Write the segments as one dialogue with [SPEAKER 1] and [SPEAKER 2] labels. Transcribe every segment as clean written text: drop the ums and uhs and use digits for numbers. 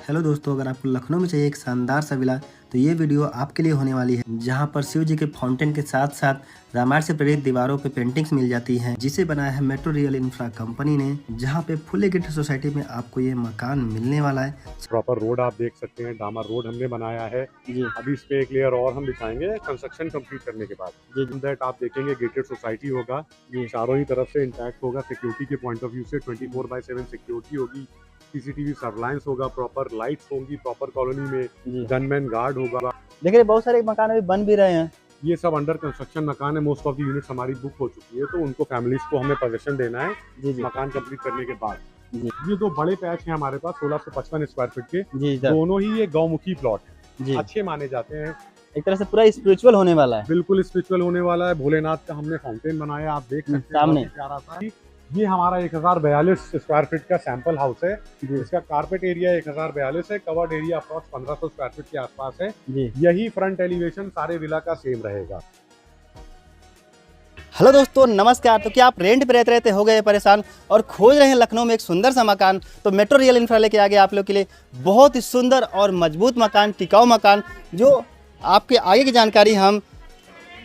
[SPEAKER 1] Hello दोस्तों, अगर आपको लखनऊ में चाहिए एक शानदार सा विला तो ये वीडियो आपके लिए होने वाली है, जहां पर शिव जी के फाउंटेन के साथ साथ रामायण से प्रेरित दीवारों पे पेंटिंग्स मिल जाती हैं, जिसे बनाया है मेट्रो रियल इंफ्रा कंपनी ने, जहां पे फुल गेटेड सोसाइटी में आपको ये मकान मिलने वाला है।
[SPEAKER 2] प्रॉपर रोड आप देख सकते हैं, डामर रोड हमने बनाया है
[SPEAKER 1] जी
[SPEAKER 2] अभी इस पे एक लेयर और हम बिछाएंगे कंस्ट्रक्शन कंप्लीट करने के बाद। दैट आप देखेंगे गेटेड सोसाइटी होगा, चारों ही तरफ से इंटैक्ट होगा। सिक्योरिटी के पॉइंट ऑफ व्यू से 24/7 सिक्योरिटी होगी, सीसीटीवी सर्विलांस होगा, प्रॉपर लाइट्स होंगी, प्रॉपर कॉलोनी में गनमैन गार्ड होगा।
[SPEAKER 1] देखिए बहुत सारे मकान अभी बन भी रहे हैं।
[SPEAKER 2] ये सब अंडर कंस्ट्रक्शन मकान है। मोस्ट ऑफ द यूनिट्स हमारी बुक हो चुकी है, तो उनको फैमिलीज को हमें पोजीशन देना है मकान कंप्लीट करने के बाद। ये दो बड़े पैच हैं हमारे पास 1655 स्क्वायर फीट के, दोनों ही ये गौमुखी प्लॉट है, अच्छे माने जाते हैं।
[SPEAKER 1] एक तरह से पूरा स्पिरिचुअल होने वाला है।
[SPEAKER 2] बिल्कुल स्पिरिचुअल होने वाला है। भोलेनाथ का हमने फाउंटेन बनाया, आप देख सकते हैं
[SPEAKER 1] सामने।
[SPEAKER 2] प्यारा सा। ये हमारा 1042 स्क्वायर फीट का सैंपल हाउस है। इसका कारपेट एरिया 1042 है, covered area approx 1500 square feet के आसपास है। यही फ्रंट एलिवेशन सारे विला का सेम रहेगा।
[SPEAKER 1] हेलो दोस्तों, नमस्कार। तो क्या आप रेंट पे रहते हो गए परेशान और खोज रहे हैं लखनऊ में एक सुंदर सा मकान, तो मेट्रो रियल इंफ्रा लेके आ गए आप लोग के लिए बहुत ही सुंदर और मजबूत मकान, टिकाऊ मकान। जो आपके आगे की जानकारी हम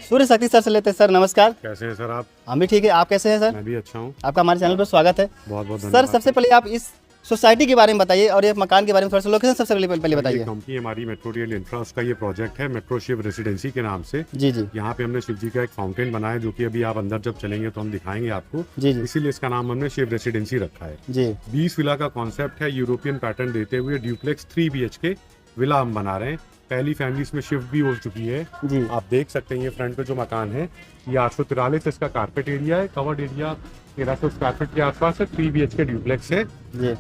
[SPEAKER 1] सूर्य शक्ति सर से लेते हैं। सर नमस्कार।
[SPEAKER 2] कैसे हैं सर आप?
[SPEAKER 1] हम भी ठीक है, आप कैसे हैं सर?
[SPEAKER 2] मैं भी अच्छा हूँ।
[SPEAKER 1] आपका हमारे चैनल पर स्वागत है।
[SPEAKER 2] बहुत बहुत
[SPEAKER 1] सर, सबसे पहले आप इस सोसाइटी के बारे में बताइए और ये मकान के बारे में थोड़ा सा लोकेशन सबसे पहले बताइए।
[SPEAKER 2] कंपनी हमारी मेट्रो रियल इंफ्रा, उसका ये प्रोजेक्ट है मेट्रो शिव रेसिडेंसी के नाम से।
[SPEAKER 1] जी।
[SPEAKER 2] यहाँ पे हमने शिव जी का एक फाउंटेन बनाया, जो कि अभी आप अंदर जब चलेंगे तो हम दिखाएंगे आपको।
[SPEAKER 1] जी।
[SPEAKER 2] इसीलिए इसका नाम हमने शिव रेसिडेंसी रखा है।
[SPEAKER 1] जी।
[SPEAKER 2] 20 विला का कॉन्सेप्ट है, यूरोपियन पैटर्न देते हुए ड्यूप्लेक्स 3 BHK विला हम बना रहे हैं। पहली फैमिली इसमें शिफ्ट भी हो चुकी है।
[SPEAKER 1] जी।
[SPEAKER 2] आप देख सकते हैं ये फ्रंट पे जो मकान है, ये 843 इसका कारपेट एरिया है, कवर्ड एरिया 1300 स्क्वायर फीट के आसपास है, 3 BHK ड्यूप्लेक्स है।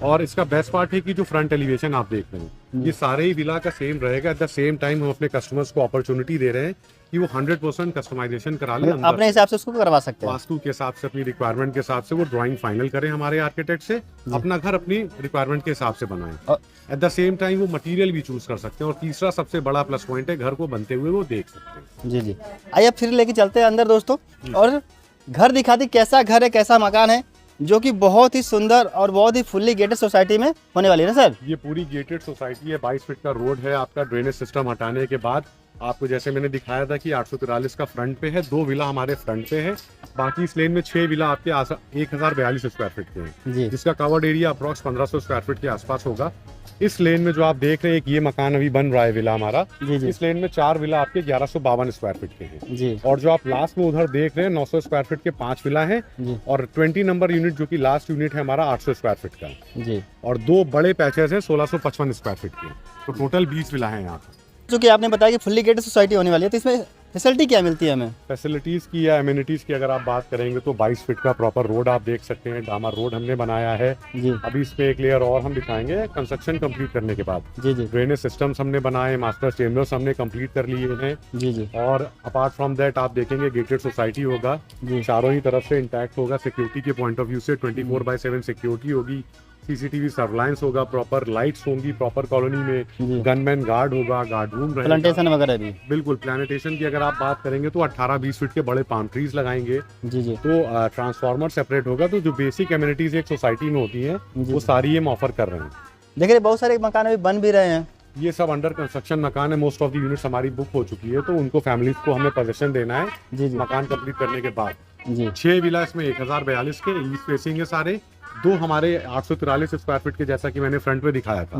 [SPEAKER 2] और इसका बेस्ट पार्ट है कि जो फ्रंट एलिवेशन आप देख रहे हैं, ये सारे ही विला का सेम रहेगा। एट द सेम टाइम हम अपने कस्टमर्स को अपॉर्चुनिटी दे रहे हैं कि वो 100% कस्टमाइजेशन करा लें,
[SPEAKER 1] अपने हिसाब से उसको करवा सकते हैं।
[SPEAKER 2] वास्तु के हिसाब से, अपनी रिक्वायरमेंट के हिसाब से वो ड्राइंग फाइनल करें हमारे आर्किटेक्ट से, अपना घर अपनी रिक्वायरमेंट के हिसाब से बनाएं। एट द सेम टाइम वो मटेरियल भी चूज कर सकते हैं। और तीसरा सबसे बड़ा प्लस पॉइंट है, घर को बनते हुए वो देख सकते हैं।
[SPEAKER 1] जी। आइए फिर लेके चलते हैं अंदर दोस्तों, और घर दिखा दी कैसा घर है, कैसा मकान है, जो कि बहुत ही सुंदर और बहुत ही फुल्ली गेटेड सोसाइटी में होने वाली है ना सर?
[SPEAKER 2] ये पूरी गेटेड सोसाइटी है, 22 फीट का रोड है। आपका ड्रेनेज सिस्टम हटाने के बाद आपको जैसे मैंने दिखाया था कि 843 का फ्रंट पे है, 2 विला हमारे फ्रंट पे है, बाकी इस लेन में 6 विला आपके 1042 स्क्वायर फीट के हैं, जिसका covered area approx 1500 square feet के आसपास होगा। इस लेन में जो आप देख रहे हैं, एक ये मकान अभी बन रहा है विला हमारा। इस लेन में 4 विला आपके 1152 स्क्वायर फीट के हैं। और जो आप लास्ट में उधर देख रहे हैं 900 स्क्वायर फीट के 5 विला हैं। और 20 नंबर यूनिट जो कि लास्ट यूनिट है हमारा 800 स्क्वायर फीट का। और 2 बड़े पैचेस हैं 1655 स्क्वायर फीट के। तो टोटल 20 विला है यहाँ पर।
[SPEAKER 1] जो कि आपने बताया कि फुल्ली गेटेड सोसाइटी होने वाली है, तो इसमें फैसिलिटी क्या मिलती है हमें?
[SPEAKER 2] फैसिलिटीज की या एमिनिटीज की अगर आप बात करेंगे तो 22 फीट का प्रॉपर रोड आप देख सकते हैं, डामर रोड हमने बनाया है। अभी इस पे एक लेयर और हम दिखाएंगे कंस्ट्रक्शन कंप्लीट करने के बाद। ड्रेनेज सिस्टम्स हमने बनाए, मास्टर चेम्बर्स हमने कंप्लीट कर लिए हैं। और अपार्ट फ्रॉम दैट आप देखेंगे गेटेड सोसाइटी होगा, चारों ही तरफ से इंटैक्ट होगा। सिक्योरिटी के पॉइंट ऑफ व्यू से 24/7 सिक्योरिटी होगी, सीसीटीवी सर्विलांस होगा, प्रॉपर लाइट्स होंगी, प्रॉपर कॉलोनी में गनमैन गार्ड होगा, गार्ड रूम रहेगा,
[SPEAKER 1] प्लांटेशन वगैरह भी।
[SPEAKER 2] बिल्कुल। प्लांटेशन की अगर आप बात करेंगे तो 18-20 फीट के बड़े पाम ट्रीज लगाएंगे। तो ट्रांसफार्मर सेपरेट होगा। तो जो बेसिक एमिनिटीज एक सोसाइटी में होती है वो सारी हम ऑफर कर रहे हैं।
[SPEAKER 1] देखिए बहुत सारे मकान अभी बन भी रहे हैं।
[SPEAKER 2] ये सब अंडर कंस्ट्रक्शन मकान है। मोस्ट ऑफ द यूनिट्स हमारी बुक हो चुकी है, तो उनको फैमिलीज को हमें पोजीशन देना है मकान कंप्लीट करने के बाद। 6 विला इसमें 1042 के ईस्ट फेसिंग है सारे। 2 हमारे 843 स्क्वायर फीट के, जैसा कि मैंने फ्रंट में दिखाया था,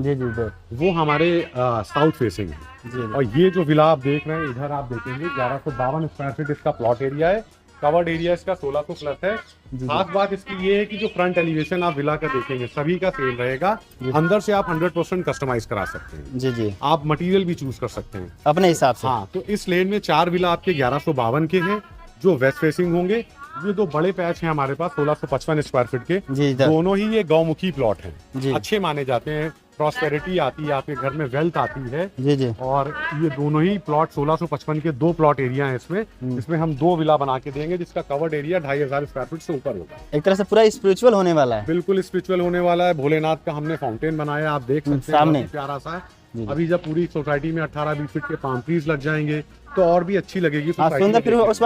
[SPEAKER 2] वो हमारे साउथ फेसिंग है। और ये जो विला आप देख रहे हैं, इधर आप देखेंगे 1152 स्क्वायर फीट इसका प्लॉट एरिया है, कवर्ड एरिया इसका 1600 प्लस है। खास बात इसकी ये है कि जो फ्रंट एलिवेशन आप विला का देखेंगे सभी का सेम रहेगा। अंदर से आप 100% कस्टमाइज करा सकते हैं। आप मटेरियल भी चूज कर सकते हैं
[SPEAKER 1] अपने हिसाब से।
[SPEAKER 2] हाँ, तो इस लेन में 4 विला आपके 1152 के हैं जो वेस्ट फेसिंग होंगे। ये 2 बड़े पैच हैं हमारे पास 1655 स्क्वायर फीट के, दोनों ही ये गौमुखी प्लॉट हैं, अच्छे माने जाते हैं। प्रॉस्पेरिटी आती है आपके घर में, वेल्थ आती है। और ये दोनों ही प्लॉट 1655 के 2 प्लॉट एरिया हैं इसमें हम 2 विला बना के देंगे, जिसका कवर्ड एरिया 2500 स्क्वायर फीट से ऊपर होगा।
[SPEAKER 1] एक तरह से पूरा स्पिरिचुअल होने वाला है।
[SPEAKER 2] बिल्कुल स्पिरिचुअल होने वाला है। भोलेनाथ का हमने फाउंटेन बनाया, आप देख सकते हैं
[SPEAKER 1] सामने
[SPEAKER 2] प्यारा सा। अभी जब पूरी सोसाइटी में 18-20 फीट के पाम ट्रीज लग जाएंगे तो और भी अच्छी लगेगी सोसाइटी।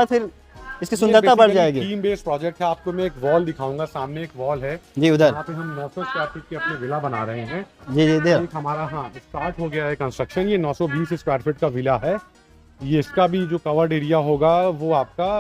[SPEAKER 1] फिर इसकी सुंदरता बढ़ जाएगी।
[SPEAKER 2] थीम बेस्ड प्रोजेक्ट है। आपको मैं एक वॉल दिखाऊंगा, सामने एक वॉल है
[SPEAKER 1] जी उधर।
[SPEAKER 2] यहाँ पे हम 900 स्क्वायर फीट की अपने विला बना रहे हैं।
[SPEAKER 1] जी जी इधर।
[SPEAKER 2] एक हमारा स्टार्ट हो गया है कंस्ट्रक्शन। ये 920 स्क्वायर फीट का विला है। ये इसका भी जो कवर्ड एरिया होगा वो आपका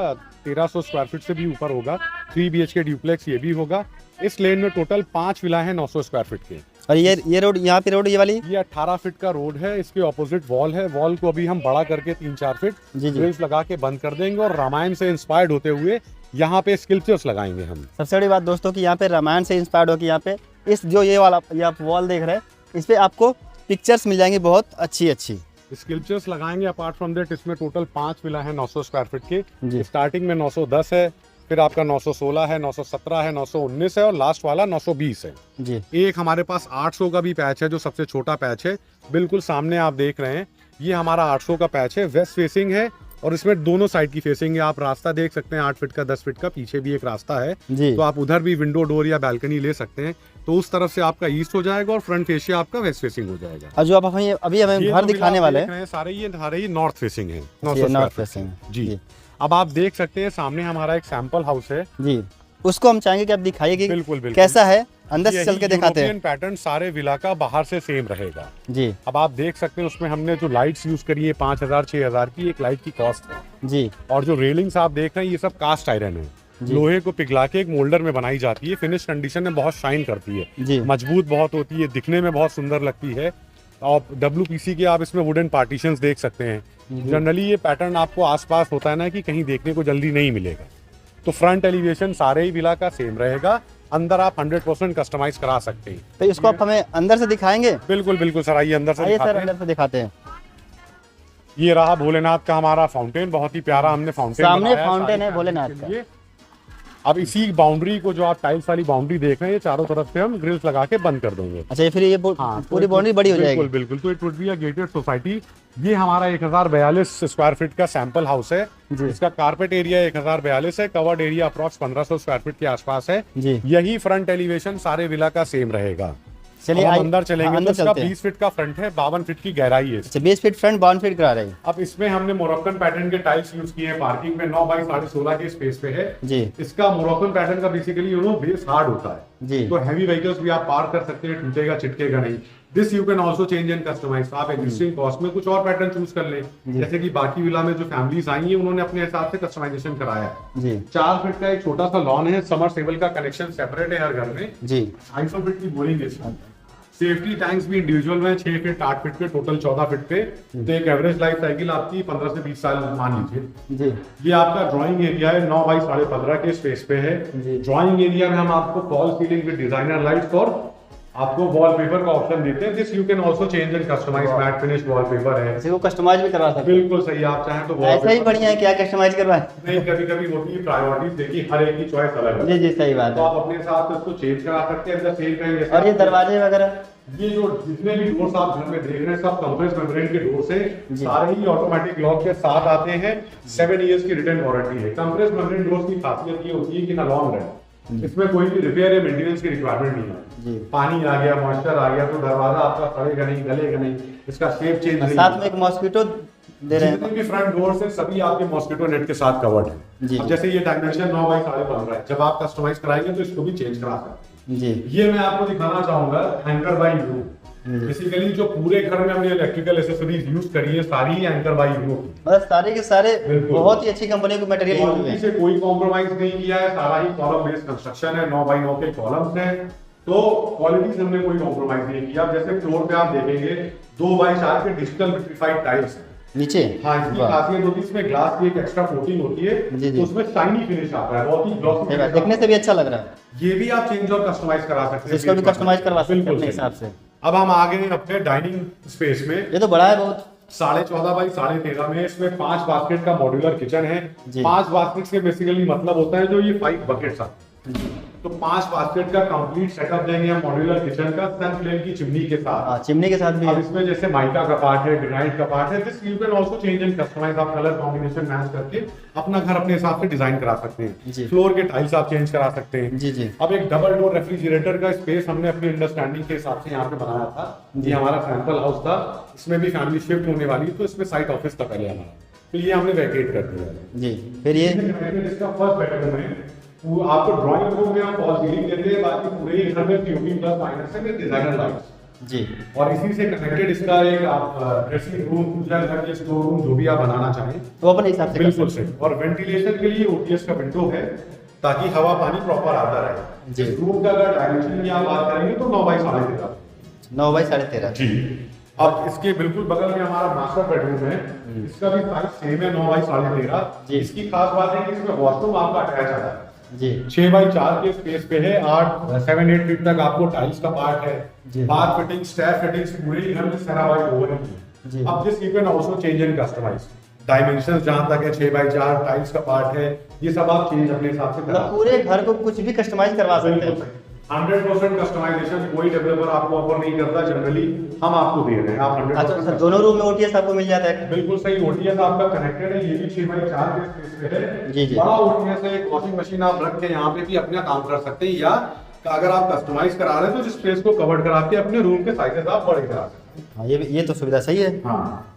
[SPEAKER 2] 1300 स्क्वायर फीट से भी ऊपर होगा। 3 BHK ड्यूप्लेक्स ये भी होगा। इस लेन में टोटल 5 विला है 900 स्क्वायर फीट के।
[SPEAKER 1] और ये रोड, यहाँ पे रोड ये वाली,
[SPEAKER 2] ये 18 फीट का रोड है। इसके ऑपोजिट वॉल है। वॉल को अभी हम बड़ा करके 3-4 फीट
[SPEAKER 1] जी जी,
[SPEAKER 2] ग्रिल्स लगा के बंद कर देंगे और रामायण से इंस्पायर्ड होते हुए यहाँ पे स्कल्पचर्स लगाएंगे हम।
[SPEAKER 1] सबसे बड़ी बात दोस्तों कि यहाँ पे रामायण से इंस्पायर्ड होकर यहाँ पे इस जो ये वाला ये आप वॉल देख रहे हैं, इस पे आपको पिक्चर्स मिल जाएंगी बहुत अच्छी अच्छी।
[SPEAKER 2] स्कल्पचर्स लगाएंगे। अपार्ट फ्रॉम दैट इसमें टोटल 5 विला है 900 स्क्वायर फीट
[SPEAKER 1] जी।
[SPEAKER 2] के। स्टार्टिंग में 910 है, फिर आपका 916 है, 917 है, 919 है और लास्ट वाला 920 है
[SPEAKER 1] जी।
[SPEAKER 2] एक हमारे पास 800 का भी पैच है जो सबसे छोटा पैच है। बिल्कुल सामने आप देख रहे हैं, ये हमारा 800 का पैच है। वेस्ट फेसिंग है और इसमें दोनों साइड की फेसिंग है। आप रास्ता देख सकते हैं 8 फीट का, 10 फीट का, पीछे भी एक रास्ता है
[SPEAKER 1] जी।
[SPEAKER 2] तो आप उधर भी विंडो डोर या बैल्कनी ले सकते हैं। तो उस तरफ से आपका ईस्ट हो जाएगा और फ्रंट फेसिंग आपका वेस्ट फेसिंग हो जाएगा।
[SPEAKER 1] और जो आप अभी हमें
[SPEAKER 2] ये
[SPEAKER 1] घर
[SPEAKER 2] जो
[SPEAKER 1] दिखाने
[SPEAKER 2] विला
[SPEAKER 1] वाले
[SPEAKER 2] देख रहे हैं सारे ये नॉर्थ फेसिंग है।
[SPEAKER 1] नॉर्थ फेसिंग
[SPEAKER 2] जी। अब आप देख सकते हैं सामने हमारा एक सैंपल हाउस है
[SPEAKER 1] जी, उसको हम चाहेंगे कि आप दिखाइए कि
[SPEAKER 2] बिल्कुल बिल्कुल
[SPEAKER 1] कैसा है, अंदर से चल के दिखाते हैं।
[SPEAKER 2] पैटर्न सारे विला का बाहर से सेम रहेगा
[SPEAKER 1] जी
[SPEAKER 2] अब आप देख सकते हैं उसमें हमने जो लाइट्स यूज करी है 5000 6000 की एक लाइट की कॉस्ट है
[SPEAKER 1] जी।
[SPEAKER 2] और जो रेलिंग्स आप देख रहे हैं ये सब कास्ट आयरन है। लोहे को पिघला के एक मोल्डर में बनाई जाती है। फिनिश कंडीशन में बहुत शाइन करती है
[SPEAKER 1] जी।
[SPEAKER 2] मजबूत बहुत होती है, दिखने में बहुत सुंदर लगती है। और WPC के आप इसमें वुडन पार्टीशंस देख सकते हैं। जनरली ये पैटर्न आपको आसपास होता है ना कि कहीं देखने को जल्दी नहीं मिलेगा। तो फ्रंट एलिवेशन सारे ही विला का सेम रहेगा। अंदर आप 100% कस्टमाइज करा सकते हैं।
[SPEAKER 1] तो इसको आप हमें अंदर से दिखाएंगे?
[SPEAKER 2] बिल्कुल बिल्कुल सर, आइए अंदर से
[SPEAKER 1] आइए
[SPEAKER 2] दिखाते
[SPEAKER 1] सर,
[SPEAKER 2] हैं।
[SPEAKER 1] अंदर से दिखाते हैं।
[SPEAKER 2] ये रहा भोलेनाथ का हमारा फाउंटेन, बहुत ही प्यारा हमने फाउंटेन
[SPEAKER 1] सामने
[SPEAKER 2] बनाया है
[SPEAKER 1] फाउंटेन
[SPEAKER 2] सारी
[SPEAKER 1] है भोलेनाथ
[SPEAKER 2] फैमिली
[SPEAKER 1] का।
[SPEAKER 2] के लिए। अब इसी बाउंड्री को जो आप टाइल्स वाली बाउंड्री देख रहे हैं ये चारों तरफ से हम ग्रिल्स लगा के बंद कर देंगे।
[SPEAKER 1] अच्छा, ये फिर ये पूरी बाउंड्री बड़ी हो जाएगी।
[SPEAKER 2] बिल्कुल बिल्कुल। तो it would be a gated society. ये हमारा 1042 स्क्वायर फीट का सैंपल हाउस है। इसका कारपेट एरिया 1042 है। Covered area approx 1500 square feet के आसपास है
[SPEAKER 1] जी।
[SPEAKER 2] यही फ्रंट एलिवेशन सारे विला का सेम रहेगा।
[SPEAKER 1] चलिए
[SPEAKER 2] अब हम अंदर चलेंगे।
[SPEAKER 1] अंदर
[SPEAKER 2] तो इसका
[SPEAKER 1] चलते हैं।
[SPEAKER 2] 20 फीट का फ्रंट है, 52 फीट की गहराई है।
[SPEAKER 1] अच्छा, 20 फीट फ्रंट, 52 फीट करा रहे हैं।
[SPEAKER 2] अब इसमें हमने मोरक्कन पैटर्न के टाइल्स यूज किए हैं। पार्किंग में 9 बाई 16.5 के स्पेस पे है
[SPEAKER 1] जी
[SPEAKER 2] इसका मोरक्कन पैटर्न का बेसिकली बेस हार्ड होता है
[SPEAKER 1] जी।
[SPEAKER 2] तो हैवी व्हीकल्स भी आप पार्क कर सकते हैं, टूटेगा चिटकेगा नहीं। This you can also change and customise. आप एग्जिस्टिंग कॉस्ट में कुछ और पैटर्न चूज कर लें, जैसे कि बाकी विला में जो फैमिलीज आई हैं उन्होंने अपने हिसाब से कस्टमाइजेशन कराया है
[SPEAKER 1] जी।
[SPEAKER 2] 4 फीट का एक छोटा सा लॉन है। समरसेबल का कनेक्शन सेपरेट है हर घर में
[SPEAKER 1] जी।
[SPEAKER 2] 250 फीट की बोरिंग है। सेफ्टी टैंक्स भी इंडिविजुअल में 6 फीट 8 फीट पे, टोटल 14 फीट पे। तो एक एवरेज लाइफ साइकिल आपकी 15 से 20 साल मान लीजिए।
[SPEAKER 1] जी
[SPEAKER 2] ये आपका ड्राइंग एरिया है, 9 बाई 15.5 के स्पेस पे है।
[SPEAKER 1] जी।
[SPEAKER 2] ड्राइंग एरिया में हम आपको fall ceiling with designer lights और आपको वॉलपेपर का ऑप्शन देते हैं। This you can also change and customise. Matte finish wallpaper है।
[SPEAKER 1] इसी को कस्टमाइज भी करवा सकते हैं।
[SPEAKER 2] बिल्कुल सही। आप चाहें तो
[SPEAKER 1] ऐसा ही बढ़िया है, क्या कस्टमाइज करवाएं?
[SPEAKER 2] नहीं, कभी कभी होती है प्रायोरिटीज, देखिए हर एक की चॉइस अलग है।
[SPEAKER 1] जी जी, सही बात
[SPEAKER 2] तो
[SPEAKER 1] है।
[SPEAKER 2] आप अपने हिसाब से उसको चेंज करा सकते हैं। सेम टाइम
[SPEAKER 1] और ये दरवाजे वगैरह,
[SPEAKER 2] ये जो जितने भी डोर्स आप घर में देख रहे हैं सब कंप्रेस मेम्ब्रेन के डोर्स हैं। सारे ही ऑटोमेटिक लॉक के साथ आते हैं। 7 इयर्स की रिटर्न वारंटी है। कंप्रेस मेम्ब्रेन डोर्स की खासियत ये होती है कि ना लॉन्ग रन, इसमें कोई भी रिपेयर या मेंटेनेंस की रिक्वायरमेंट नहीं है। पानी आ गया, मॉइस्चर आ गया तो दरवाजा आपका फटेगा नहीं, गलेगा नहीं, इसका शेप चेंज नहीं।
[SPEAKER 1] साथ में एक मॉस्किटो दे रहे हैं।
[SPEAKER 2] जितने भी फ्रंट डोर्स हैं सभी आपके मॉस्किटो नेट के साथ कवर्ड है। अब जैसे ये डायमेंशन 9 बाई 15.5 है, जब आप कस्टमाइज कराएंगे तो इसको भी चेंज करा सकते हैं।
[SPEAKER 1] जी।
[SPEAKER 2] ये मैं आपको दिखाना चाहूंगा एंकर बाई यू। बेसिकली जो पूरे घर में हमने इलेक्ट्रिकल एक्सेसरीज यूज करी है सारी ही एंकर बाई यू।
[SPEAKER 1] मतलब सारे के सारे
[SPEAKER 2] बिल्कुल।
[SPEAKER 1] बहुत ही अच्छी कंपनी को मटेरियल यूज हुए
[SPEAKER 2] क्वालिटी
[SPEAKER 1] हैं।
[SPEAKER 2] से कोई कॉम्प्रोमाइज नहीं किया है। सारा ही कॉलम बेस्ड कंस्ट्रक्शन है। 9 बाई 9 के कॉलम्स हैं तो क्वालिटी से हमने कोई कॉम्प्रोमाइज नहीं किया। जैसे फ्लोर पे आप देखेंगे 2 बाई 4 के डिजिटल विट्रीफाइड टाइल्स है
[SPEAKER 1] नीचे।
[SPEAKER 2] हाँ, इसकी खासियत होती है इसमें ग्लास की एक एक्स्ट्रा कोटिंग होती है
[SPEAKER 1] जी, जी।
[SPEAKER 2] तो उसमें शाइनी फिनिश आता है, बहुत ही ग्लॉसी।
[SPEAKER 1] देखने से भी अच्छा लग रहा है।
[SPEAKER 2] ये भी आप चेंज और कस्टमाइज करा सकते हैं।
[SPEAKER 1] इसको भी कस्टमाइज करवा सकते हैं
[SPEAKER 2] बिल्कुल
[SPEAKER 1] अपने
[SPEAKER 2] सही।
[SPEAKER 1] हिसाब से।
[SPEAKER 2] अब हम आ गए अपने डाइनिंग स्पेस में।
[SPEAKER 1] ये तो बड़ा है बहुत।
[SPEAKER 2] 14.5 बाई 13.5 में इसमें 5 बास्केट का मॉड्यूलर किचन है। 5 बास्केट से बेसिकली मतलब होता है जो ये 5 बकेट्स आते हैं। तो 5 बास्केट का कंप्लीट सेटअप देंगे हम मॉड्यूलर किचन का सन फ्लेम की चिमनी के साथ।
[SPEAKER 1] चिमनी के साथ भी
[SPEAKER 2] अब
[SPEAKER 1] है।
[SPEAKER 2] इसमें जैसे माइका कपाट है, ग्रेनाइट कपाट है। This you can also change and customise. आप कलर कॉम्बिनेशन मैच करके अपना घर अपने हिसाब से डिजाइन करा सकते हैं। फ्लोर के टाइल्स आप चेंज करा सकते हैं।
[SPEAKER 1] जी जी।
[SPEAKER 2] अब एक डबल डोर रेफ्रिजरेटर का स्पेस हमने अपनी अंडरस्टैंडिंग के हिसाब से यहाँ पे बनाया था। ये हमारा सैंपल हाउस था, इसमें भी फैमिली शिफ्ट होने वाली तो इसमें साइट ऑफिस था पहले हमारा। तो ये हमने वैकेट कर दिया।
[SPEAKER 1] जी, फिर ये
[SPEAKER 2] इसका फर्स्ट बेडरूम है, वो आपको ड्राइंग रूम में हम फॉल सीलिंग देते हैं, बाकी पूरे ही घर में पीओपी प्लस माइनस से डिजाइनर लाइट्स
[SPEAKER 1] जी,
[SPEAKER 2] और इसी से कनेक्टेड इसका एक आप ड्रेसिंग रूम, पूजा घर के स्टोर रूम जो भी आप बनाना चाहें
[SPEAKER 1] तो अपने हिसाब से कर
[SPEAKER 2] बिल्कुल सही। और वेंटिलेशन के लिए ओटीएस का विंडो है ताकि हवा पानी प्रॉपर आता रहे।
[SPEAKER 1] जी।
[SPEAKER 2] इस रूम का अगर डायमेंशन की आप बात करेंगे तो 9 बाई 13.5
[SPEAKER 1] 9 बाई 13.5
[SPEAKER 2] जी। अब इसके बिल्कुल बगल में हमारा मास्टर बेडरूम है, इसका भी साइज सेम है 9 बाई 13.5
[SPEAKER 1] जी।
[SPEAKER 2] इसकी खास बात है कि इसमें वॉशरूम आपका अटैच आता है
[SPEAKER 1] जी,
[SPEAKER 2] 6 बाई 4 के स्पेस पे है, 7-8 फीट तक आपको टाइल्स का पार्ट
[SPEAKER 1] जी।
[SPEAKER 2] है, बाथ फिटिंग स्टेयर फिटिंग्स पूरे ही घर में सेरावाइट ओवन
[SPEAKER 1] जी।
[SPEAKER 2] की। अब this you can also change and customise dimensions जहां तक है 6 बाई 4 टाइल्स का पार्ट है, ये सब आप चेंज अपने हिसाब से करा
[SPEAKER 1] मतलब पूरे घर को कुछ भी कस्टमाइज करवा सकते हैं।
[SPEAKER 2] 100% कस्टमाइजेशन कोई डेवलपर आपको ऑफर नहीं करता, जनरली हम आपको दे रहे हैं। आप 100%
[SPEAKER 1] अच्छा सर, दोनों रूम में ओटीएस आपको मिल जाता है?
[SPEAKER 2] बिल्कुल सही, ओटीएस आपका कनेक्टेड है, ये भी 6 बाई 4 के स्पेस पे है।
[SPEAKER 1] जी, जी।
[SPEAKER 2] बड़ा ओटीएस है, एक वॉशिंग मशीन आप रख के यहाँ पे भी अपना काम कर सकते हैं, या अगर आप कस्टमाइज करा रहे हैं तो जिस स्पेस को कवर करा के अपने रूम के साइजेस आप बड़े करा सकते हैं।
[SPEAKER 1] हाँ, ये तो सुविधा सही है।
[SPEAKER 2] हाँ,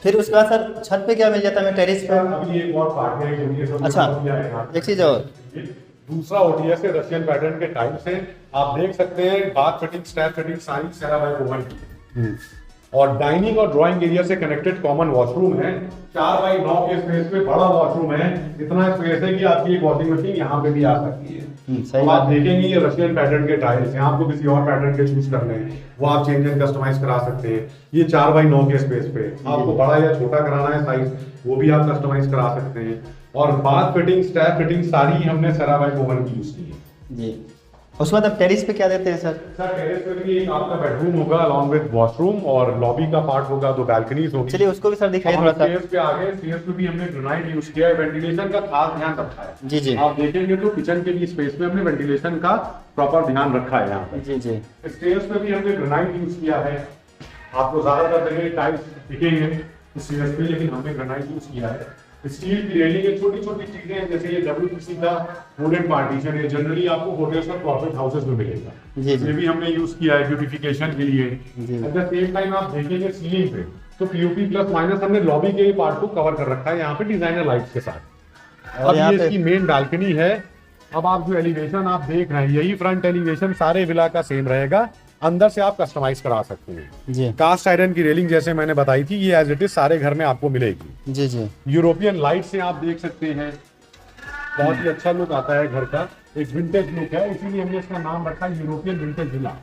[SPEAKER 1] फिर उसके बाद सर छत पे क्या मिल जाता है, टेरेस पे?
[SPEAKER 2] अभी एक और पार्ट है ओटीएस।
[SPEAKER 1] अच्छा, एक चीज और,
[SPEAKER 2] दूसरा ओटीएस है रशियन पैटर्न के टाइल्स हैं, आप देख सकते हैं बाथ फिटिंग स्टेयर फिटिंग सारी सेरावाइट ओवन की, और डाइनिंग और ड्राइंग एरिया से कनेक्टेड कॉमन वॉशरूम है। 4 बाई 9 के स्पेस पे बड़ा वॉशरूम है, इतना स्पेस है कि आपकी एक वॉशिंग मशीन यहाँ पे भी आ सकती है।
[SPEAKER 1] सही
[SPEAKER 2] अब
[SPEAKER 1] बात।
[SPEAKER 2] आप देखेंगे ये रशियन पैटर्न के टाइल्स हैं, आपको किसी और पैटर्न के चूज करने हैं वो आप चेंज एंड कस्टमाइज करा सकते हैं। ये 4 बाई 9 के स्पेस पे आपको बड़ा या छोटा कराना है साइज, वो भी आप कस्टमाइज करा सकते हैं। और बाथ फिटिंग स्टेयर फिटिंग सारी हमने सेरावाइट ओवन की यूज की है
[SPEAKER 1] जी। उसके बाद अब टेरेस पे क्या देते हैं सर?
[SPEAKER 2] सर टेरेस पे भी एक आपका बेडरूम होगा अलॉन्ग विद वॉशरूम, और लॉबी का पार्ट होगा, 2 बालकनीज होगी।
[SPEAKER 1] चलिए उसको भी सर दिखाइए थोड़ा सा।
[SPEAKER 2] स्टेयर्स पे आगे, स्टेयर्स पे भी हमने ग्रेनाइट यूज किया है, वेंटिलेशन का खास ध्यान रखा है।
[SPEAKER 1] जी, जी।
[SPEAKER 2] आप देखेंगे तो किचन के लिए स्पेस में हमने वेंटिलेशन का प्रॉपर ध्यान रखा है यहाँ पे।
[SPEAKER 1] जी, जी।
[SPEAKER 2] स्टेयर्स पे भी हमने ग्रेनाइट यूज किया है, आपको ज्यादातर जगह टाइल्स दिखेंगे स्टेयर्स पे, लेकिन हमने ग्रेनाइट यूज किया है। स्टील की रेलिंग है, छोटी छोटी चीजें हैं, जैसे ये WPC का वुडन पार्टीशन है, जनरली आपको होटल्स और कॉर्पोरेट हाउसेस में मिलेगा।
[SPEAKER 1] जी, जी।
[SPEAKER 2] ये भी हमने यूज किया है ब्यूटिफिकेशन के लिए।
[SPEAKER 1] जी।
[SPEAKER 2] एट द सेम टाइम आप देखेंगे सीलिंग पे तो पीओपी प्लस माइनस हमने लॉबी के पार्ट को कवर कर रखा है यहाँ पे डिजाइनर लाइट्स के साथ।
[SPEAKER 1] और
[SPEAKER 2] अब
[SPEAKER 1] यहाँ
[SPEAKER 2] ये
[SPEAKER 1] पे
[SPEAKER 2] इसकी मेन बालकनी है। अब आप जो एलिवेशन आप देख रहे हैं, यही फ्रंट एलिवेशन सारे विला का सेम रहेगा, अंदर से आप कस्टमाइज करा सकते हैं।
[SPEAKER 1] जी,
[SPEAKER 2] कास्ट आयरन की रेलिंग जैसे मैंने बताई थी, ये एज इट इज सारे घर में आपको मिलेगी।
[SPEAKER 1] जी, जी।
[SPEAKER 2] यूरोपियन लाइट से आप देख सकते हैं, बहुत ही अच्छा लुक आता है घर का, एक विंटेज लुक है, इसीलिए हमने इसका नाम रखा है European vintage villa.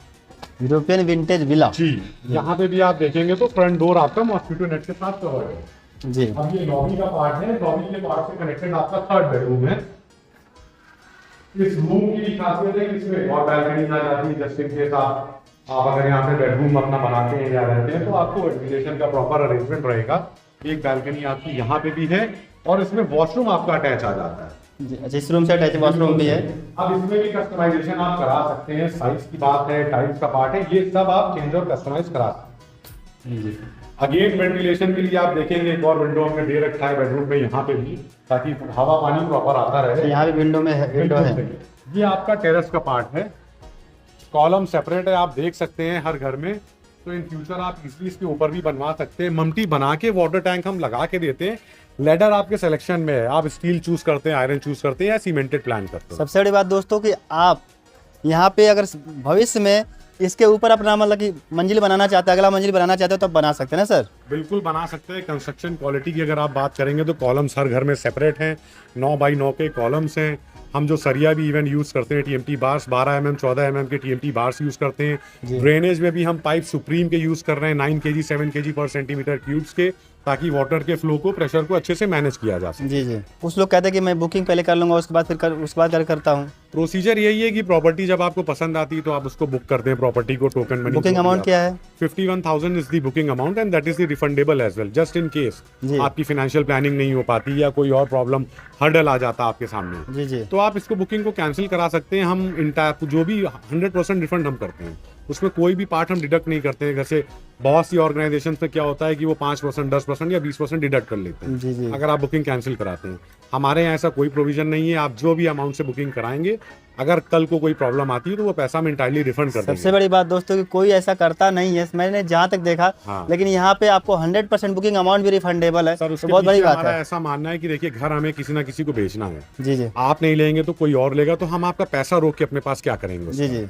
[SPEAKER 1] European vintage villa.
[SPEAKER 2] जी, यहाँ पे भी आप देखेंगे तो फ्रंट डोर आपका मॉस्किटो नेट के साथ कवर है।
[SPEAKER 1] जी,
[SPEAKER 2] अब ये लॉबी का पार्ट है, लॉबी के पार्ट से कनेक्टेड आपका थर्ड बेडरूम है। इस रूम की भी खासियत है कि इसमें और बैल्कनी आ जाती है, जस्ट इन केस आप अगर यहाँ पे बेडरूम अपना बनाते हैं या रहते हैं तो आपको वेंटिलेशन का प्रॉपर अरेंजमेंट रहेगा। एक बैल्कनी आपकी यहाँ पे भी है, और इसमें वॉशरूम आपका अटैच आ जाता है।
[SPEAKER 1] जी। अच्छा, इस रूम से अटैच वॉशरूम भी है?
[SPEAKER 2] अब इसमें भी कस्टमाइजेशन आप करा सकते हैं, साइज की बात है, टाइल्स का पार्ट है, ये सब आप चेंज और कस्टमाइज करा सकते हैं।
[SPEAKER 1] जी।
[SPEAKER 2] अगेन वेंटिलेशन के लिए आप देखेंगे एक और विंडो हमने दे रखा है बेडरूम में यहाँ पे भी, ताकि हवा पानी प्रॉपर आता रहे।
[SPEAKER 1] यहाँ भी विंडो में है, विंडो है।
[SPEAKER 2] ये आपका टेरेस का पार्ट है, कॉलम सेपरेट है, आप देख सकते हैं हर घर में। तो इन फ्यूचर आप इजीली इसके ऊपर भी बनवा सकते हैं। ममटी बना के वाटर टैंक हम लगा के देते हैं। लेडर आपके सिलेक्शन में है, आप स्टील चूज करते हैं, आयरन चूज करते हैं या सीमेंटेड प्लान करते हैं।
[SPEAKER 1] सबसे बड़ी बात दोस्तों कि आप यहाँ पे अगर भविष्य में इसके ऊपर अपना मतलब कि मंजिल बनाना चाहते हैं, अगला मंजिल बनाना चाहते हो तो बना सकते हैं ना सर?
[SPEAKER 2] बिल्कुल बना सकते हैं। कंस्ट्रक्शन क्वालिटी की अगर आप बात करेंगे तो कॉलम्स हर घर में सेपरेट हैं, 9 बाई 9 के कॉलम्स हैं। हम जो सरिया भी इवन यूज करते हैं, TMT बार्स 12 mm 14 mm के TMT बार्स यूज करते हैं। ड्रेनेज में भी हम पाइप सुप्रीम के यूज कर रहे हैं, 9 kg 7 kg पर सेंटीमीटर क्यूब्स के, ताकि वाटर के फ्लो को, प्रेशर को अच्छे से मैनेज किया जा सके।
[SPEAKER 1] जी, जी। कुछ लोग कहते हैं कि मैं बुकिंग पहले कर लूंगा, उसके बाद उसके बाद करता हूँ।
[SPEAKER 2] प्रोसीजर यही है कि प्रॉपर्टी जब आपको पसंद आती है तो आप उसको बुक करते हैं, प्रॉपर्टी को टोकन मनी।
[SPEAKER 1] बुकिंग अमाउंट क्या है?
[SPEAKER 2] 51,000 is the booking amount and that is the refundable as well, just in case
[SPEAKER 1] जी।
[SPEAKER 2] आपकी फाइनेंशियल प्लानिंग नहीं हो पाती या कोई और प्रॉब्लम हर्डल आ जाता आपके सामने,
[SPEAKER 1] जी, जी।
[SPEAKER 2] तो आप इसको बुकिंग को कैंसिल करा सकते हैं। हम जो भी 100% रिफंड हम करते हैं। उसमें कोई भी पार्ट हम डिडक्ट नहीं करते हैं। जैसे बहुत सी ऑर्गेनाइजेशन में क्या होता है कि वो 5%, 10% या 20% डिडक्ट कर लेते हैं
[SPEAKER 1] जी जी।
[SPEAKER 2] अगर आप बुकिंग कैंसिल कराते हैं। हमारे यहाँ ऐसा कोई प्रोविजन नहीं है। आप जो भी अमाउंट से बुकिंग कराएंगे, अगर कल को कोई प्रॉब्लम आती है तो वो पैसा हम इंटायरली रिफंड कर
[SPEAKER 1] सबसे
[SPEAKER 2] देंगे।
[SPEAKER 1] बड़ी बात दोस्तों कि कोई ऐसा करता नहीं है, मैंने जहाँ तक देखा।
[SPEAKER 2] हाँ।
[SPEAKER 1] लेकिन यहाँ पे आपको 100% बुकिंग अमाउंट भी रिफंडेबल है,
[SPEAKER 2] सर
[SPEAKER 1] तो
[SPEAKER 2] उसके
[SPEAKER 1] बहुत बड़ी
[SPEAKER 2] पीछे
[SPEAKER 1] बात
[SPEAKER 2] हमारा
[SPEAKER 1] है।
[SPEAKER 2] ऐसा मानना है कि देखिए, घर हमें किसी ना किसी को बेचना है।
[SPEAKER 1] जी जी
[SPEAKER 2] आप नहीं लेंगे तो कोई और लेगा, तो हम आपका पैसा रोक के अपने पास क्या करेंगे उसका?
[SPEAKER 1] जी जी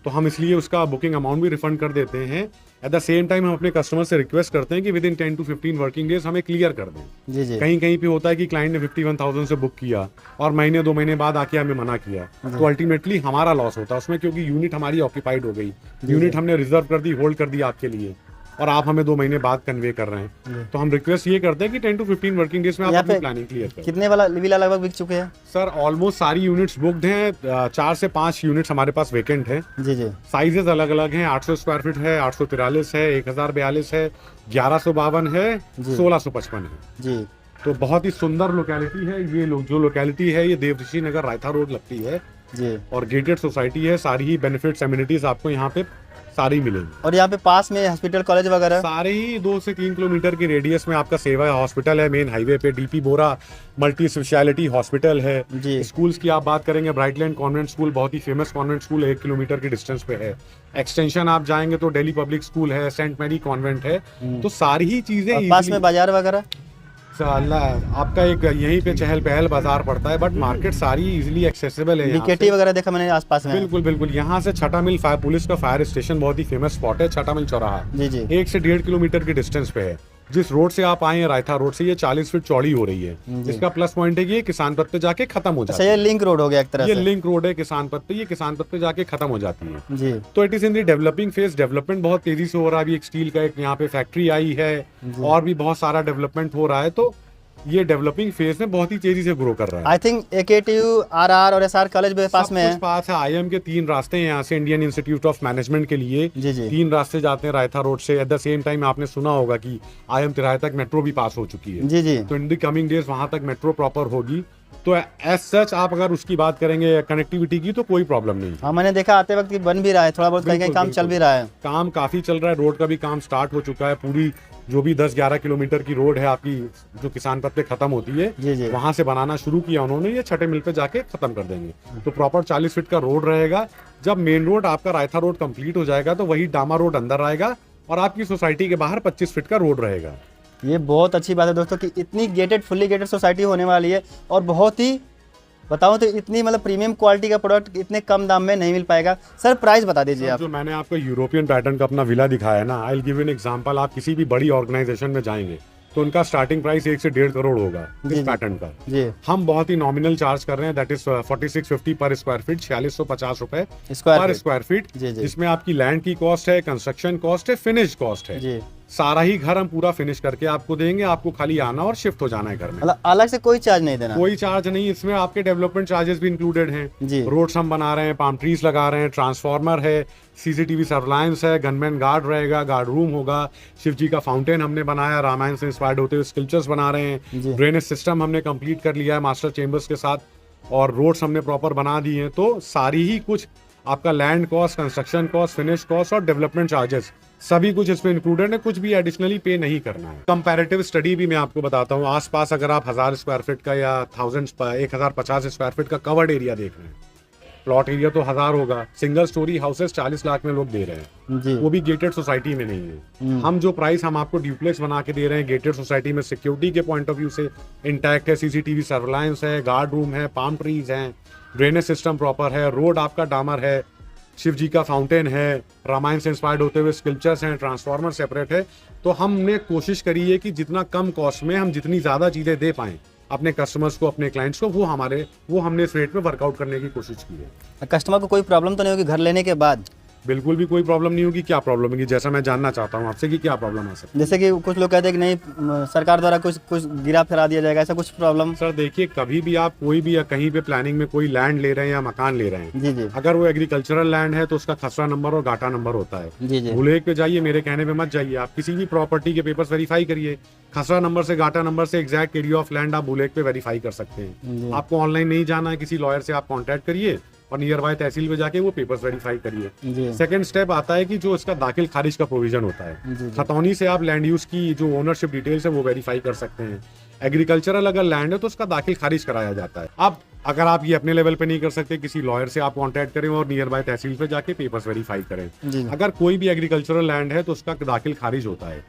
[SPEAKER 2] तो हम इसलिए उसका बुकिंग अमाउंट भी रिफंड कर देते हैं। एट द सेम टाइम हम अपने कस्टमर से रिक्वेस्ट करते हैं कि with in 10 to 15 working days हमें क्लियर कर दें।
[SPEAKER 1] जी जी
[SPEAKER 2] कहीं कहीं पे होता है कि क्लाइंट ने 51,000 से बुक किया और महीने 2 महीने बाद आके हमें मना किया, तो अल्टीमेटली हमारा लॉस होता है उसमें, क्योंकि यूनिट हमारी ऑक्यूपाइड हो गई, यूनिट हमने रिजर्व कर दी, होल्ड कर दी आपके लिए, और आप हमें 2 महीने बाद कन्वे कर रहे हैं। तो हम रिक्वेस्ट ये करते हैं कि 10 to 15 वर्किंग डेज में आप
[SPEAKER 1] यहाँ
[SPEAKER 2] अपनी
[SPEAKER 1] पे
[SPEAKER 2] प्लानिंग क्लियर करें।
[SPEAKER 1] कितने वाला विला लगभग बिक चुके हैं?
[SPEAKER 2] सर ऑलमोस्ट सारी यूनिट्स बुक्ड हैं। 4 से 5 यूनिट्स हमारे पास वेकेंट है।
[SPEAKER 1] जी जी
[SPEAKER 2] साइजेस अलग अलग हैं। 800 स्क्वायर फीट है, 843 है, 1042 है, 1152 है, 1655 है।
[SPEAKER 1] जी
[SPEAKER 2] तो बहुत ही सुंदर लोकेलिटी है ये। जो लोकेलिटी है ये देवऋषि नगर रायता रोड लगती है
[SPEAKER 1] जी।
[SPEAKER 2] और गेटेड सोसाइटी है। सारी ही बेनिफिट्स एमिनिटीज आपको यहाँ पे सारी मिलेंगी।
[SPEAKER 1] और यहाँ पे पास में हॉस्पिटल कॉलेज वगैरह?
[SPEAKER 2] सारे ही 2 से 3 किलोमीटर की रेडियस में आपका सेवा हॉस्पिटल है। मेन हाईवे पे डीपी बोरा मल्टी स्पेशलिटी हॉस्पिटल है।
[SPEAKER 1] जी।
[SPEAKER 2] स्कूल्स की आप बात करेंगे, ब्राइटलैंड कॉन्वेंट स्कूल बहुत ही फेमस कॉन्वेंट स्कूल है, 1 किलोमीटर की डिस्टेंस पे है। एक्सटेंशन आप जाएंगे तो दिल्ली पब्लिक स्कूल है, सेंट मैरी कॉन्वेंट है। तो सारी ही चीजें
[SPEAKER 1] और पास में बाजार वगैरह?
[SPEAKER 2] आपका एक यहीं पे चहल पहल बाजार पड़ता है, बट मार्केट सारी इजीली एक्सेसिबल है यहाँ
[SPEAKER 1] बीकेटी
[SPEAKER 2] से।
[SPEAKER 1] वगैरह देखा मैंने आसपास में।
[SPEAKER 2] बिल्कुल बिल्कुल। यहाँ से छठा मिल फायर पुलिस का फायर स्टेशन बहुत ही फेमस स्पॉट है, छठा मिल चौराहा।
[SPEAKER 1] जी जी
[SPEAKER 2] 1 से 1.5 किलोमीटर की डिस्टेंस पे है। जिस रोड से आप आए हैं रायता रोड से, ये 40 फीट चौड़ी हो रही है।
[SPEAKER 1] जी।
[SPEAKER 2] इसका प्लस पॉइंट है कि ये किसान पथ पे जाके खत्म हो
[SPEAKER 1] अच्छा,
[SPEAKER 2] जाती
[SPEAKER 1] ये
[SPEAKER 2] है।
[SPEAKER 1] लिंक रोड हो गया एक तरह
[SPEAKER 2] ये
[SPEAKER 1] से।
[SPEAKER 2] लिंक रोड है किसान पथ पे, ये किसान पथ पे जाके खत्म हो जाती है।
[SPEAKER 1] जी
[SPEAKER 2] तो it is in the developing phase. Development बहुत तेजी से हो रहा है। अभी एक स्टील का एक यहाँ पे फैक्ट्री आई है और भी बहुत सारा डेवलपमेंट हो रहा है। तो ये डेवलपिंग फेज में बहुत ही तेजी से ग्रो कर रहा है।
[SPEAKER 1] आई थिंक AKTU, RR और SR कॉलेज भी पास
[SPEAKER 2] सब
[SPEAKER 1] में
[SPEAKER 2] कुछ
[SPEAKER 1] है।
[SPEAKER 2] पास है। IIM के 3 रास्ते हैं यहाँ से इंडियन इंस्टीट्यूट ऑफ मैनेजमेंट के लिए।
[SPEAKER 1] जी जी
[SPEAKER 2] 3 रास्ते जाते हैं रायता रोड से। एट द सेम टाइम आपने सुना होगा कि IIM तिराहे तक मेट्रो भी पास हो चुकी है।
[SPEAKER 1] जी जी
[SPEAKER 2] तो इन द कमिंग डेज वहां तक मेट्रो प्रॉपर होगी। तो एज सच आप अगर उसकी बात करेंगे कनेक्टिविटी की, तो कोई प्रॉब्लम नहीं है।
[SPEAKER 1] हाँ, मैंने देखा आते वक्त कि बन भी रहा है, थोड़ा बहुत कहीं कहीं
[SPEAKER 2] बिल्कुल,
[SPEAKER 1] काम चल
[SPEAKER 2] बिल्कुल।
[SPEAKER 1] भी रहा है।
[SPEAKER 2] काम काफी चल रहा है। रोड का भी काम स्टार्ट हो चुका है। पूरी जो भी 10-11 किलोमीटर की रोड है आपकी, जो किसान पथ पे खत्म होती
[SPEAKER 1] जी,
[SPEAKER 2] है,
[SPEAKER 1] जी।
[SPEAKER 2] वहां से बनाना शुरू किया उन्होंने। ये छठे मिल पे जाके खत्म कर देंगे। तो प्रॉपर 40 फीट का रोड रहेगा। जब मेन रोड आपका रायता रोड कंप्लीट हो जाएगा तो वही डामा रोड अंदर आएगा और आपकी सोसाइटी के बाहर 25 फीट का रोड रहेगा।
[SPEAKER 1] ये बहुत अच्छी बात है दोस्तों कि इतनी गेटेड, फुल्ली गेटेड सोसाइटी होने वाली है। और बहुत ही बताऊं तो इतनी मतलब प्रीमियम क्वालिटी का प्रोडक्ट इतने कम दाम में नहीं मिल पाएगा। सर प्राइस बता दीजिए आप।
[SPEAKER 2] जो मैंने आपको यूरोपियन पैटर्न का अपना विला दिखाया है ना, I will give you an example. आप किसी भी बड़ी ऑर्गेनाइजेशन में जाएंगे तो उनका स्टार्टिंग प्राइस 1 से 1.5 करोड़ होगा
[SPEAKER 1] जी,
[SPEAKER 2] इस
[SPEAKER 1] जी।
[SPEAKER 2] पैटर्न का।
[SPEAKER 1] जी
[SPEAKER 2] हम बहुत ही नॉमिनल चार्ज कर रहे हैं, दैट इज 4650 पर स्क्वायर फीट, 4650 रुपए
[SPEAKER 1] स्क्वायर
[SPEAKER 2] पर
[SPEAKER 1] फीट।
[SPEAKER 2] Square feet.
[SPEAKER 1] जी, जी।
[SPEAKER 2] जिसमें आपकी लैंड की कॉस्ट है, कंस्ट्रक्शन कॉस्ट है, फिनिश कॉस्ट है।
[SPEAKER 1] जी
[SPEAKER 2] सारा ही घर हम पूरा फिनिश करके आपको देंगे। आपको खाली आना और शिफ्ट हो जाना है घर में।
[SPEAKER 1] मतलब अलग से कोई चार्ज नहीं देना?
[SPEAKER 2] कोई चार्ज नहीं। इसमें आपके डेवलपमेंट चार्जेस भी इंक्लूडेड हैं।
[SPEAKER 1] जी
[SPEAKER 2] रोड्स हम बना रहे हैं, पाम ट्रीज लगा रहे हैं, ट्रांसफार्मर है, CCTV सर्विलांस है, गनमैन गार्ड रहेगा, गार्ड रूम होगा, शिव जी का फाउंटेन हमने बनाया, रामायण से इंस्पायर्ड होते हुए स्कल्पचर्स बना रहे
[SPEAKER 1] जी।
[SPEAKER 2] हैं। ड्रेनेज सिस्टम हमने कंप्लीट कर लिया है मास्टर चेंबर्स के साथ, और रोड्स हमने प्रॉपर बना दिए हैं। तो सारी ही कुछ आपका land cost, construction cost, finish cost और डेवलपमेंट चार्जेस सभी कुछ इसमें इंक्लूडेड है। कुछ भी एडिशनली पे नहीं करना है। कंपैरेटिव स्टडी भी मैं आपको बताता हूँ। आसपास अगर आप 1000 स्क्वायर फीट का या 1050 स्क्वायर फीट का कवर्ड एरिया देख रहे हैं, प्लॉट एरिया तो 1000 होगा। सिंगल स्टोरी हाउसेस 40 लाख में लोग दे रहे हैं,
[SPEAKER 1] जी
[SPEAKER 2] वो भी गेटेड सोसाइटी में नहीं है। हम जो प्राइस हम आपको ड्यूप्लेक्स बना के दे रहे हैं गेटेड सोसाइटी में, सिक्योरिटी के पॉइंट ऑफ व्यू से इंटैक्ट है, CCTV सर्विलांस है, गार्ड रूम है, पाम ट्रीज हैं, ड्रेनेज सिस्टम प्रॉपर है, रोड आपका डामर है, शिव जी का फाउंटेन है, रामायण से इंस्पायर्ड होते हुए स्कल्पचर्स हैं, ट्रांसफार्मर सेपरेट है। तो हमने कोशिश करी है कि जितना कम कॉस्ट में हम जितनी ज़्यादा चीज़ें दे पाएं अपने कस्टमर्स को, अपने क्लाइंट्स को, वो हमने इस रेट में वर्कआउट करने की कोशिश की है।
[SPEAKER 1] कस्टमर को कोई प्रॉब्लम तो नहीं होगी घर लेने के बाद?
[SPEAKER 2] बिल्कुल भी कोई प्रॉब्लम नहीं होगी। क्या प्रॉब्लम होगी, जैसा मैं जानना चाहता हूँ आपसे कि क्या प्रॉब्लम आ सकती है।
[SPEAKER 1] जैसे कि कुछ लोग कहते हैं कि नहीं सरकार द्वारा कुछ कुछ गिरा फिरा दिया जाएगा, ऐसा कुछ प्रॉब्लम?
[SPEAKER 2] सर देखिए, कभी भी आप कोई भी या कहीं पे प्लानिंग में कोई लैंड ले रहे हैं या मकान ले रहे हैं,
[SPEAKER 1] जी जी
[SPEAKER 2] अगर वो एग्रीकल्चरल लैंड है तो उसका खसरा नंबर और गाटा नंबर होता है।
[SPEAKER 1] जी जी
[SPEAKER 2] भूलेख पे जाइए, मेरे कहने पे मत जाइए। आप किसी भी प्रॉपर्टी के पेपर्स वेरीफाई करिए, खसरा नंबर से गाटा नंबर से एग्जैक्ट एरिया ऑफ लैंड आप भूलेख पे वेरीफाई कर सकते हैं।
[SPEAKER 1] जी।
[SPEAKER 2] आपको ऑनलाइन नहीं जाना है, किसी लॉयर से आप कॉन्टैक्ट करिए, और नियर बाय तहसील में जाके वो पेपर्स वेरीफाई करिए।
[SPEAKER 1] जी
[SPEAKER 2] सेकंड स्टेप आता है कि जो इसका दाखिल खारिज का प्रोविजन होता है,
[SPEAKER 1] जी
[SPEAKER 2] खतौनी से आप लैंड यूज की जो ओनरशिप डिटेल्स है वो वेरीफाई कर सकते हैं। एग्रीकल्चरल अगर लैंड है तो उसका दाखिल खारिज कराया जाता है। अब अगर आप ये अपने लेवल पे नहीं कर सकते, किसी लॉयर से आप कांटेक्ट करें और नियर बाय तहसील पे जाके पेपर्स वेरीफाई करें।
[SPEAKER 1] जी
[SPEAKER 2] अगर कोई भी एग्रीकल्चरल लैंड है तो उसका दाखिल खारिज होता है।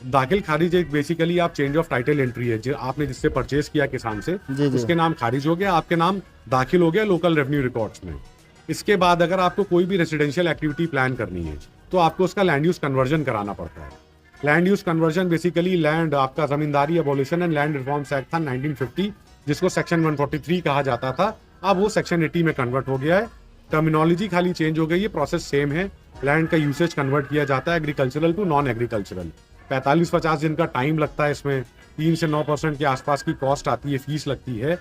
[SPEAKER 2] दाखिल खारिज एक बेसिकली आप चेंज ऑफ टाइटल एंट्री है, जो आपने जिससे परचेज किया किसान से,
[SPEAKER 1] जी जी
[SPEAKER 2] उसके नाम खारिज हो गया, आपके नाम दाखिल हो गया लोकल रेवेन्यू रिकॉर्ड्स में। इसके बाद अगर आपको कोई भी रेसिडेंशियल एक्टिविटी प्लान करनी है तो आपको उसका लैंड यूज कन्वर्जन कराना पड़ता है। Land use conversion basically land आपका zamindari abolition and land reforms act था 1950, जिसको सेक्शन 143 कहा जाता था, अब वो सेक्शन 80 में कन्वर्ट हो गया है। टर्मिनोलॉजी खाली चेंज हो गई है, प्रोसेस सेम है। लैंड का यूसेज कन्वर्ट किया जाता है एग्रीकल्चरल टू नॉन एग्रीकल्चरल। 45-50 दिन का टाइम लगता है इसमें, 3 से 9% के आसपास की कॉस्ट आती है, फीस लगती है,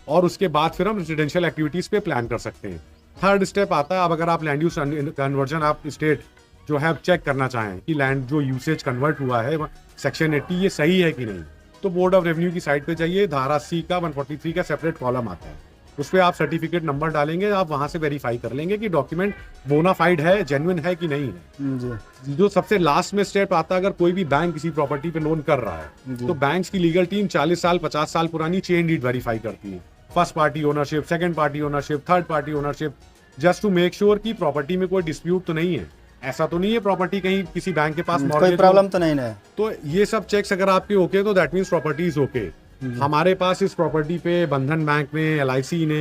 [SPEAKER 2] और उसके बाद फिर हम रेजिडेंशियल एक्टिविटीज पे प्लान कर सकते हैं। थर्ड स्टेप आता है, अब अगर आप लैंड यूज कन्वर्जन आप स्टेट जो है चेक करना चाहें कि लैंड जो यूसेज कन्वर्ट हुआ है सेक्शन 80 ये सही है कि नहीं, तो बोर्ड ऑफ रेवेन्यू की साइट पे जाइए, धारा सी का 143 का सेपरेट कॉलम आता है, उस पर आप सर्टिफिकेट नंबर डालेंगे, आप वहां से वेरीफाई कर लेंगे कि डॉक्यूमेंट बोनाफाइड है, जेन्युइन है कि नहीं है।
[SPEAKER 1] जी
[SPEAKER 2] जो सबसे लास्ट में स्टेप आता है, अगर कोई भी बैंक किसी प्रॉपर्टी पे लोन कर रहा है तो बैंक्स की लीगल टीम 40 साल 50 साल पुरानी चेन डीड वेरीफाई करती है, first party ownership, second party ownership, third party ownership, just to make sure कि प्रॉपर्टी में कोई डिस्प्यूट तो नहीं है। ऐसा तो नहीं है प्रॉपर्टी कहीं किसी बैंक के पास
[SPEAKER 1] कोई
[SPEAKER 2] mortgage हो।
[SPEAKER 1] प्रॉब्लम तो नहीं है।
[SPEAKER 2] तो ये सब चेक्स अगर आपके ओके तो that means property is okay. हमारे पास इस प्रॉपर्टी पे बंधन बैंक ने, LIC ने,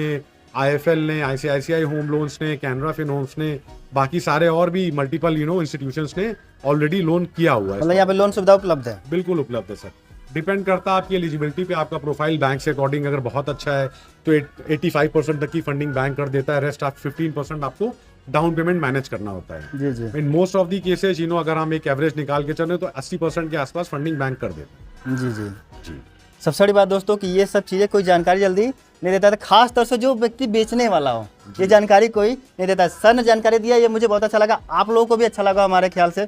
[SPEAKER 2] IFL ने, ICICI होम लोन्स ने, कैनरा फिन होम्स ने, बाकी सारे और भी मल्टीपल इंस्टीट्यूशंस ने ऑलरेडी लोन किया हुआ है।
[SPEAKER 1] मतलब यहाँ पे लोन सुविधा उपलब्ध है।
[SPEAKER 2] बिल्कुल उपलब्ध है सर। डिपेंड करता है आपकी एलिजिबिलिटी पे, आपका प्रोफाइल बैंक से अकॉर्डिंग अगर बहुत अच्छा है तो 85% तक की फंडिंग बैंक कर देता है, रेस्ट आप 15% आपको डाउन पेमेंट मैनेज करना होता है।
[SPEAKER 1] जी जी
[SPEAKER 2] in most of the cases अगर हम एक एवरेज निकाल के चले तो 80% के आसपास फंडिंग बैंक कर देता है।
[SPEAKER 1] जी जी
[SPEAKER 2] जी
[SPEAKER 1] सबसे बड़ी बात दोस्तों कि ये सब चीज़ें कोई जानकारी जल्दी नहीं देता था, खास तौर से जो व्यक्ति बेचने वाला हो, ये जानकारी कोई नहीं देता। सर ने जानकारी दिया, ये मुझे बहुत अच्छा लगा, आप लोगों को भी अच्छा लगा हमारे ख्याल से।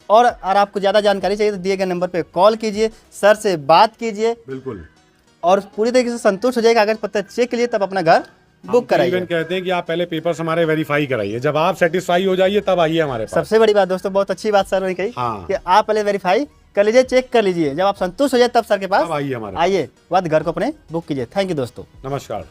[SPEAKER 1] और अगर आपको ज़्यादा जानकारी चाहिए तो दिए गए नंबर पे कॉल कीजिए, सर से बात कीजिए,
[SPEAKER 2] बिल्कुल,
[SPEAKER 1] और पूरी तरीके से संतुष्ट हो जाएगा। कागज पत्तर चेक के लिए तब अपना घर बुक कराइए।
[SPEAKER 2] इवन कहते हैं कि आप पहले पेपर्स हमारे वेरीफाई कराइए, जब आप सेटिस्फाई हो जाइए तब आइए हमारे पास।
[SPEAKER 1] सबसे बड़ी बात दोस्तों, बहुत अच्छी बात सर ने कही
[SPEAKER 2] हाँ।
[SPEAKER 1] कि आप पहले वेरीफाई कर लीजिए, चेक कर लीजिए, जब आप संतुष्ट हो जाए तब सर के पास
[SPEAKER 2] तब आइए हमारे पास।
[SPEAKER 1] आइए, बाद घर को अपने बुक कीजिए। थैंक यू दोस्तों।
[SPEAKER 2] नमस्कार।